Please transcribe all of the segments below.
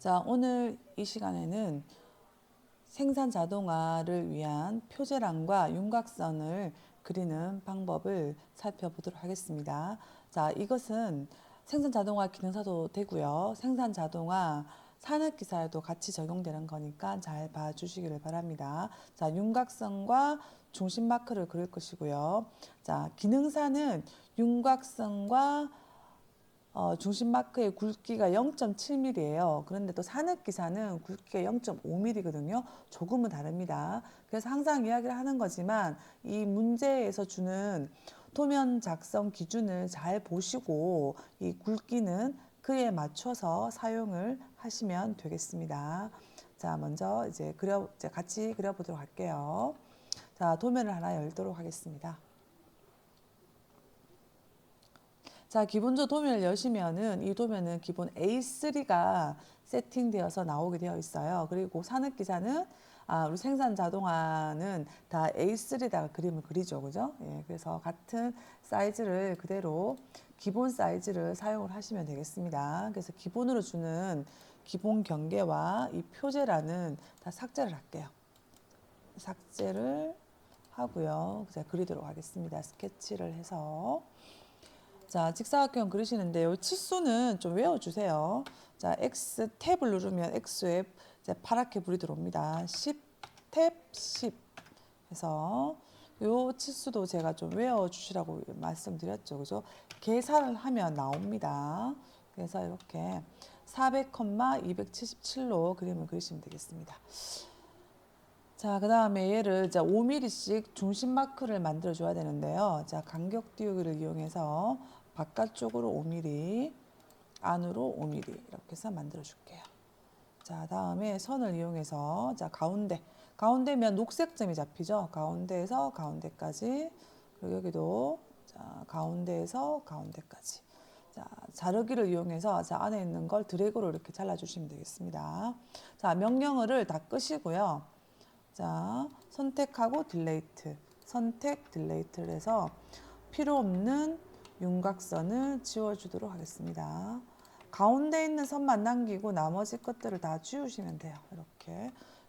자, 오늘 이 시간에는 생산 자동화를 위한 표제란과 윤곽선을 그리는 방법을 살펴보도록 하겠습니다. 자, 이것은 생산 자동화 기능사도 되고요. 생산 자동화 산업기사에도 같이 적용되는 거니까 잘 봐주시기를 바랍니다. 자, 윤곽선과 중심 마크를 그릴 것이고요. 자, 기능사는 윤곽선과 중심 마크의 굵기가 0.7mm예요. 그런데 또 산업기사는 굵기가 0.5mm거든요. 조금은 다릅니다. 그래서 항상 이야기를 하는 거지만 이 문제에서 주는 도면 작성 기준을 잘 보시고 이 굵기는 그에 맞춰서 사용을 하시면 되겠습니다. 자, 먼저 이제 같이 그려보도록 할게요. 자, 도면을 하나 열도록 하겠습니다. 자, 기본적으로 도면을 여시면은 이 도면은 기본 A3가 세팅되어서 나오게 되어 있어요. 그리고 산업기사는 우리 생산 자동화는 다 A3에다가 그림을 그리죠. 그죠? 예, 그래서 같은 사이즈를 그대로 기본 사이즈를 사용을 하시면 되겠습니다. 그래서 기본으로 주는 기본 경계와 이 표제란은 다 삭제를 할게요. 삭제를 하고요. 제가 그리도록 하겠습니다. 스케치를 해서. 자, 직사각형 그리시는데 요 치수는 좀 외워주세요. 자, X 탭을 누르면 X에 이제 파랗게 불이 들어옵니다. 10 탭 10 해서 요 치수도 제가 좀 외워주시라고 말씀드렸죠. 그죠? 계산을 하면 나옵니다. 그래서 이렇게 400,277로 그림을 그리시면 되겠습니다. 자, 그 다음에 얘를 5mm씩 중심 마크를 만들어 줘야 되는데요. 자, 간격 띄우기를 이용해서 바깥쪽으로 5mm, 안으로 5mm 이렇게 해서 만들어 줄게요. 자, 다음에 선을 이용해서 가운데면 녹색 점이 잡히죠. 가운데에서 가운데까지, 그리고 여기도 자, 가운데에서 가운데까지. 자, 자르기를 이용해서 안에 있는 걸 드래그로 이렇게 잘라주시면 되겠습니다. 자, 명령어를 다 끄시고요. 자, 선택하고 딜레이트, 선택 딜레이트를 해서 필요 없는 윤곽선을 지워주도록 하겠습니다. 가운데 있는 선만 남기고 나머지 것들을 다 지우시면 돼요.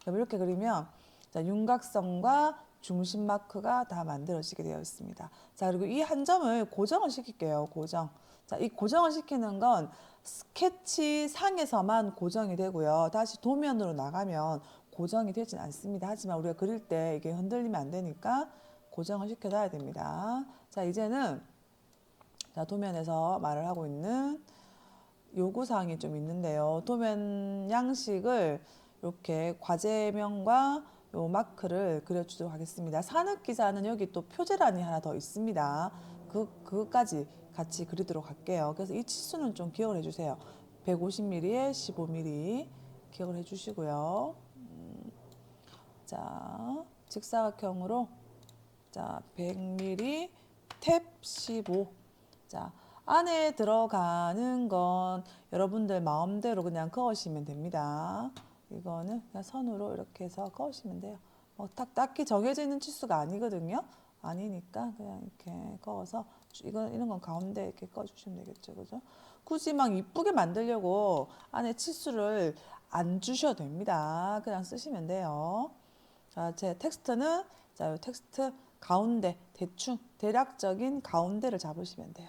이렇게 그리면 자, 윤곽선과 중심 마크가 다 만들어지게 되어 있습니다. 자, 그리고 이 한 점을 고정을 시킬게요. 고정. 자, 이 고정을 시키는 건 스케치 상에서만 고정이 되고요. 다시 도면으로 나가면 고정이 되진 않습니다. 하지만 우리가 그릴 때 이게 흔들리면 안 되니까 고정을 시켜놔야 됩니다. 자, 이제는 자, 도면에서 말을 하고 있는 요구사항이 좀 있는데요. 도면 양식을 이렇게 과제명과 요 마크를 그려주도록 하겠습니다. 산업기사는 여기 또 표제란이 하나 더 있습니다. 그것까지 같이 그리도록 할게요. 그래서 이 치수는 좀 기억을 해주세요. 150mm에 15mm 기억을 해주시고요. 자, 직사각형으로 자, 100mm 탭 15. 자, 안에 들어가는 건 여러분들 마음대로 그냥 그으시면 됩니다. 이거는 그냥 선으로 이렇게 해서 그으시면 돼요. 딱히 정해져 있는 치수가 아니거든요. 아니니까 그냥 이렇게 그어서 이런 건 가운데 이렇게 꺼주시면 되겠죠, 그죠? 굳이 막 이쁘게 만들려고 안에 치수를 안 주셔도 됩니다. 그냥 쓰시면 돼요. 자, 제 텍스트는 자, 이 텍스트 가운데 대략적인 가운데를 잡으시면 돼요.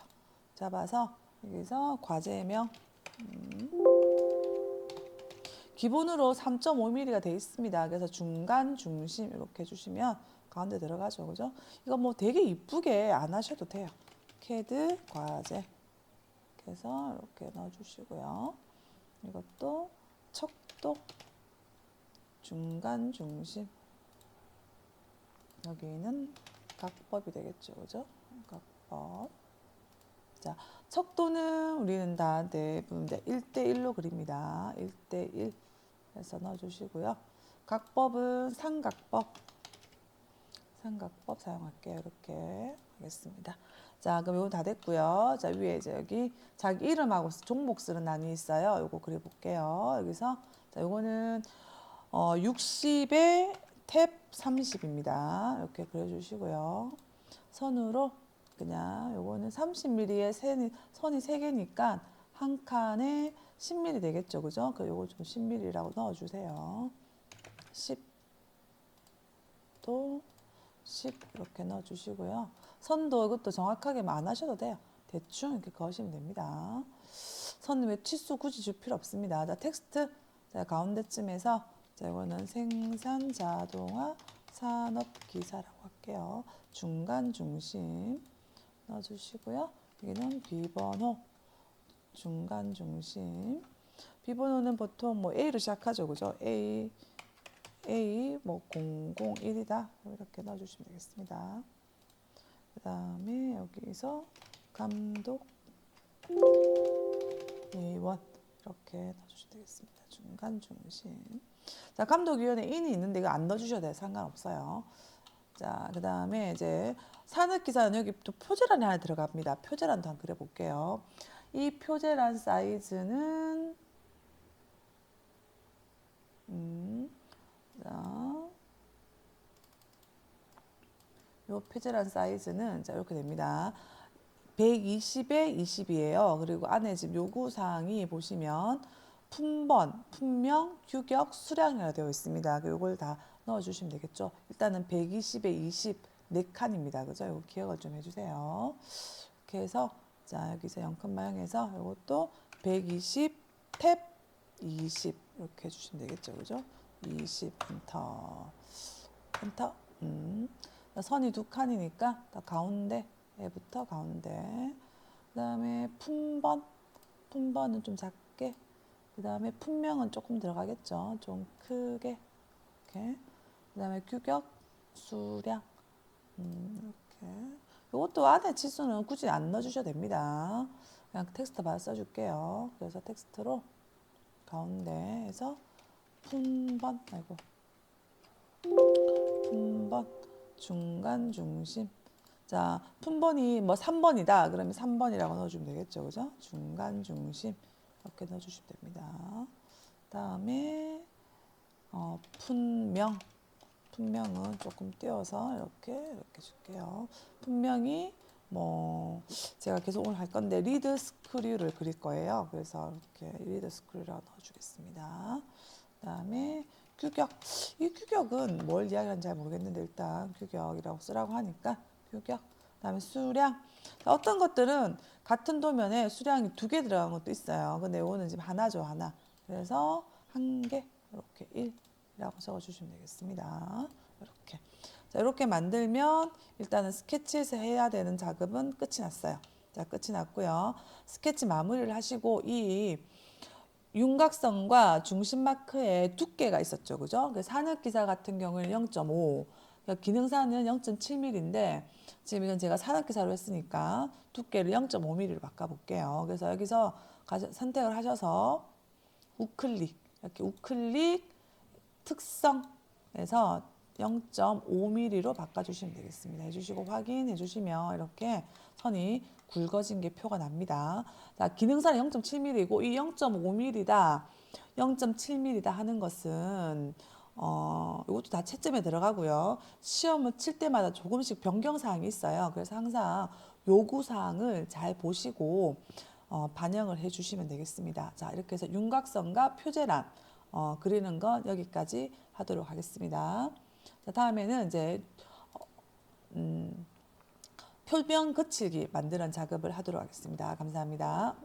잡아서 여기서 과제명 기본으로 3.5mm가 돼 있습니다. 그래서 중간 중심 이렇게 해주시면 가운데 들어가죠, 그죠? 이거 뭐 되게 이쁘게 안 하셔도 돼요. 캐드 과제 그래서 이렇게 넣어주시고요. 이것도 척도 중간 중심 여기는 각법이 되겠죠, 그죠? 각법. 자, 척도는 우리는 다 대부분 1대1로 그립니다. 1대1 해서 넣어주시고요. 각법은 삼각법 사용할게요. 이렇게 하겠습니다. 자, 그럼 이거 다 됐고요. 자, 위에 이제 여기 자기 이름하고 종목 쓰는 난이 있어요. 요거 그려볼게요. 여기서 자, 요거는 60에 탭 30입니다. 이렇게 그려주시고요. 선으로 그냥 요거는 30mm의 선이 3개니까 한 칸에 10mm 되겠죠, 그죠? 그 요거 좀 10mm라고 넣어주세요. 10도 10 이렇게 넣어주시고요. 선도 이것도 정확하게 안 하셔도 돼요. 대충 이렇게 그으시면 됩니다. 선 왜 치수 굳이 줄 필요 없습니다. 자, 텍스트 자, 가운데쯤에서 자, 이거는 생산 자동화 산업 기사라고 할게요. 중간 중심 넣어주시고요. 여기는 비번호 중간 중심. 비번호는 보통 뭐 A로 시작하죠, 그죠? A 뭐 001이다 이렇게 넣어주시면 되겠습니다. 그 다음에 여기서 감독 A1 이렇게 넣어주시면 되겠습니다. 중간 중심. 자, 감독위원회 인이 있는데 이거 안 넣어주셔도 돼요. 상관없어요. 자, 그 다음에 이제 산업기사는 여기 또 표제란이 하나 들어갑니다. 표제란도 한번 그려볼게요. 이 표제란 사이즈는 자, 요 표제란 사이즈는 자 이렇게 됩니다. 120에 20이에요. 그리고 안에 지금 요구사항이 보시면 품번, 품명, 규격, 수량이라 되어 있습니다. 요걸 다 넣어주시면 되겠죠. 일단은 120에 20 4칸입니다. 그죠? 이거 기억을 좀 해주세요. 이렇게 해서 자 여기서 0,0에서 이것도 120 탭 20 이렇게 해주시면 되겠죠. 그죠? 20 엔터 엔터 선이 두 칸이니까 가운데부터 가운데 그 다음에 품번은 좀 작게 그 다음에 품명은 조금 들어가겠죠. 좀 크게 이렇게 그 다음에 규격 수량 이렇게 이것도 안에 치수는 굳이 안 넣어주셔도 됩니다. 그냥 텍스트 받아 써줄게요. 그래서 텍스트로 가운데에서 품번 중간 중심. 자, 품번이 뭐 3번이다. 그러면 3번이라고 넣어주면 되겠죠. 그죠? 중간 중심. 이렇게 넣어주시면 됩니다. 다음에 품명은 조금 띄워서 이렇게 줄게요. 품명이 뭐 제가 계속 오늘 할 건데 리드 스크류를 그릴 거예요. 그래서 이렇게 리드 스크류라고 넣어주겠습니다. 그다음에 규격. 이 규격은 뭘 이야기하는지 잘 모르겠는데 일단 규격이라고 쓰라고 하니까 규격. 그다음에 수량. 어떤 것들은 같은 도면에 수량이 2개 들어간 것도 있어요. 근데 이거는 지금 하나죠, 하나. 그래서 한 개 이렇게 1이라고 적어주시면 되겠습니다. 이렇게. 자, 이렇게 만들면 일단은 스케치에서 해야 되는 작업은 끝이 났어요. 자, 끝이 났고요. 스케치 마무리를 하시고 이 윤곽선과 중심 마크에 두께가 있었죠. 그죠? 산업기사 같은 경우는 0.5, 기능사는 0.7mm인데 지금 이건 제가 산업기사로 했으니까 두께를 0.5mm로 바꿔볼게요. 그래서 여기서 선택을 하셔서 우클릭, 이렇게 우클릭 특성에서 0.5mm로 바꿔주시면 되겠습니다. 해주시고 확인해 주시면 이렇게 선이 굵어진 게 표가 납니다. 자, 기능사는 0.7mm이고 이 0.5mm다, 0.7mm다 하는 것은 이것도 다 채점에 들어가고요. 시험을 칠 때마다 조금씩 변경사항이 있어요. 그래서 항상 요구사항을 잘 보시고 반영을 해주시면 되겠습니다. 자, 이렇게 해서 윤곽선과 표제란 그리는 건 여기까지 하도록 하겠습니다. 자, 다음에는 이제 표면 거칠기 만드는 작업을 하도록 하겠습니다. 감사합니다.